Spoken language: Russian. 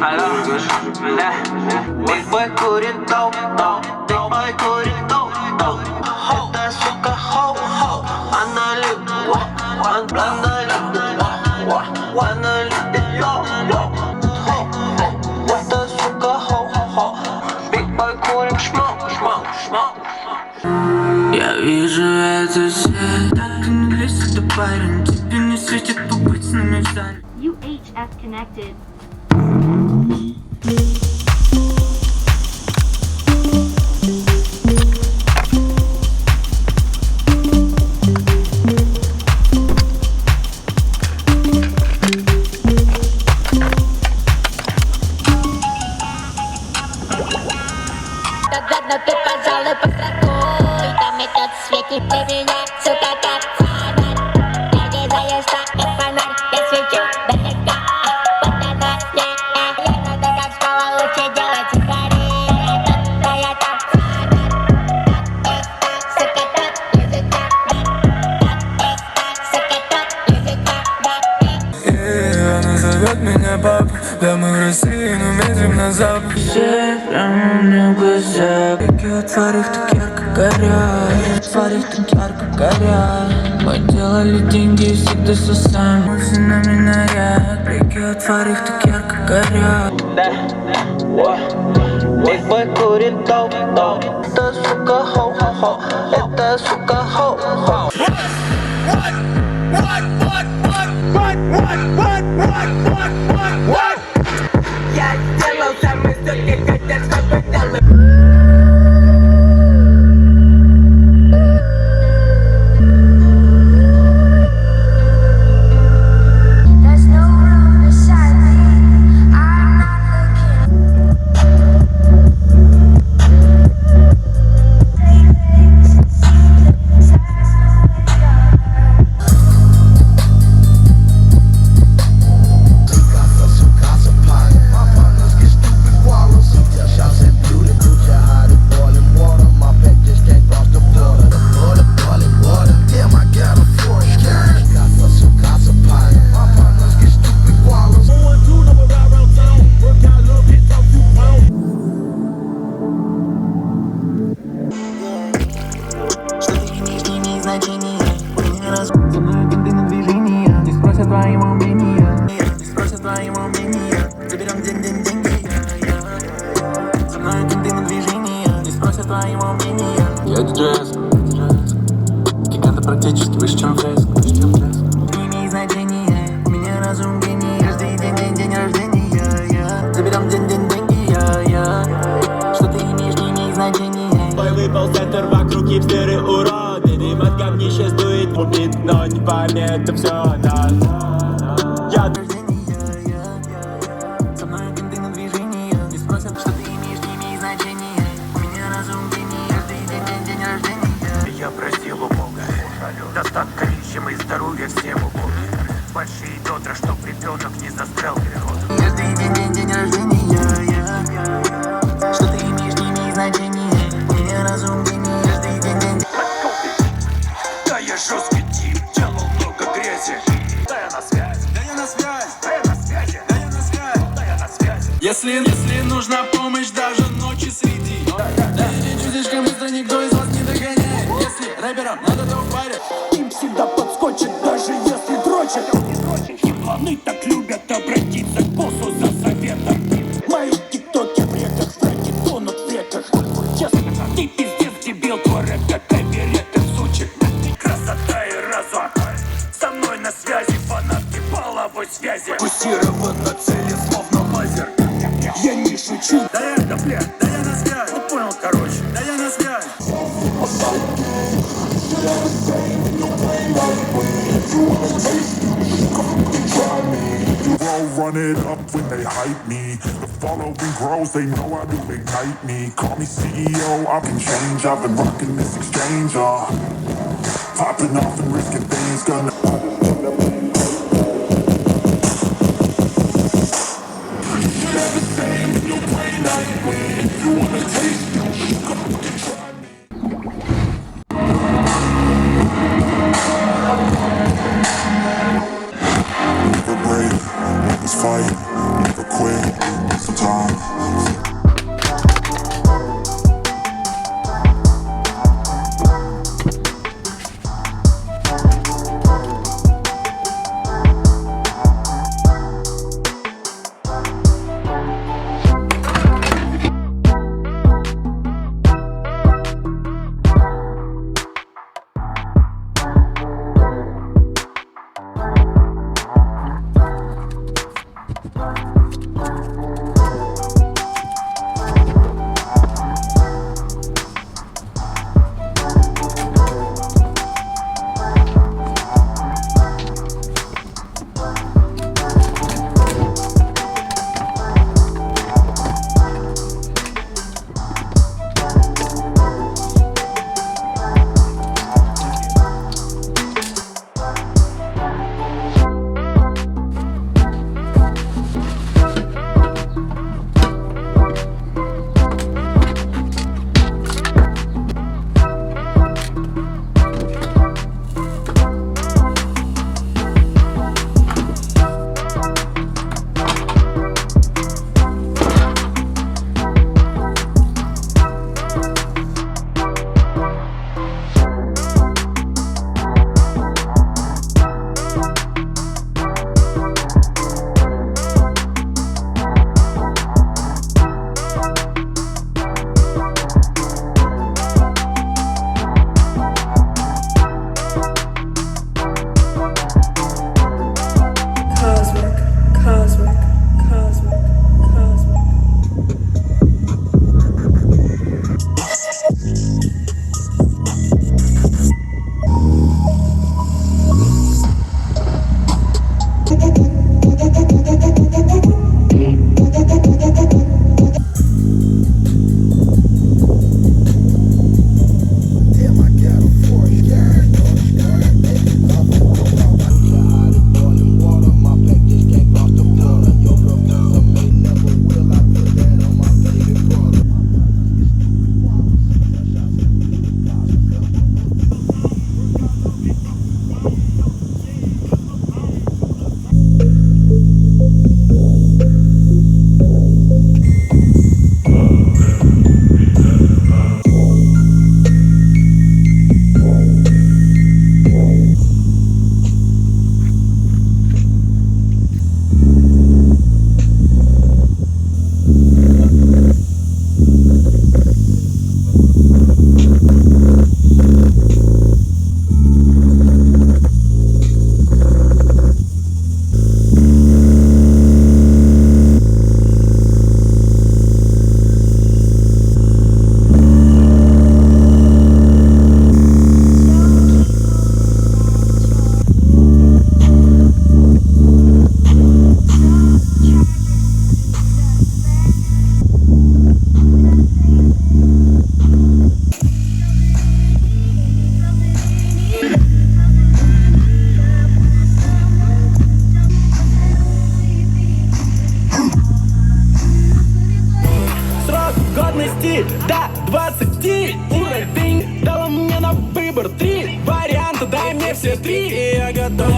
Алло, да. Big boy курит доп, big boy курит доп. Эта сука хоу-хоу, она любит она любит йо-йо. Эта сука хоу-хоу, big boy курит шмок. Я вижу этот свет, так и не близко до парень. Тебе не светит побыть с нами в зале. UHF connected. Но ты, пожалуй, паркуй, там этот светит на меня, сука, как фонарь. Я не знаю, что это фонарь, я свечу далеко, вот она, я надо как школа лучше делать скорее. Да я там фонарь, сука, тот языка, сука, тот языка. Она зовет меня пап, да мы в России, но метрим на запад. Все прямо мне в глазах. От твоих так ярко горят, от твоих так ярко горят. Мы делали деньги и всегда все сами. Мысли на меня як, блики от твоих так ярко горят. Да, big boy курит доп. Это сука хоу-хоу, это сука хоу-хоу. Я сделал самый стойкий котел, чтобы делать. Заберем деньги, со мной кенты на движение, не спросят твоего мнения. Я диджей, гиганты практически выше, чем фреск. Не имеет значения, у меня разум гений. Каждый день рождения. Заберем деньги, что ты имеешь, не имеет значения. Бой выпал центр, вокруг хипстеры уроды. Дым от говнища сдует убит, но не память, это все нас. Я Я просил у Бога достатка вещам и здоровья всем убогим. Большие дотра, чтоб ребенок не застрял переход. Каждый день рождения. Что ты имеешь, не имеет значения. У меня разум гений. Каждый день. Да я жесткий тип, делал много грязи. Да я на связи. Да я на связи. Да я на связи. Да я на связи. Да я на связи. Если нужна помощь, даже ночи среди. Слишком быстро никто из вас не догоняет. Если рэперам надо, то в паре. Им всегда подскочит, даже если дрочат. Ебланы так любят обратиться к боссу за советом. Мои тиктоки в реках, фраки тонут в реках. Честно, ты пиздец, дебил, твой рэп это верета, сучек. Красота и разум, со мной на связи, фанатки половой связи. Фокусирован на цели, словно лазер. Я не шучу. Да я на связи. Ну понял, короче. Да я на связи. Run it up when they hype me. The following grows, they know how to ignite me. Call me CEO, I can change. I've been rocking this exchange, popping off and risking things, gonna. You never say you play like me. If you wanna taste it, you come and try me. Never break, always fight, never quit. готов.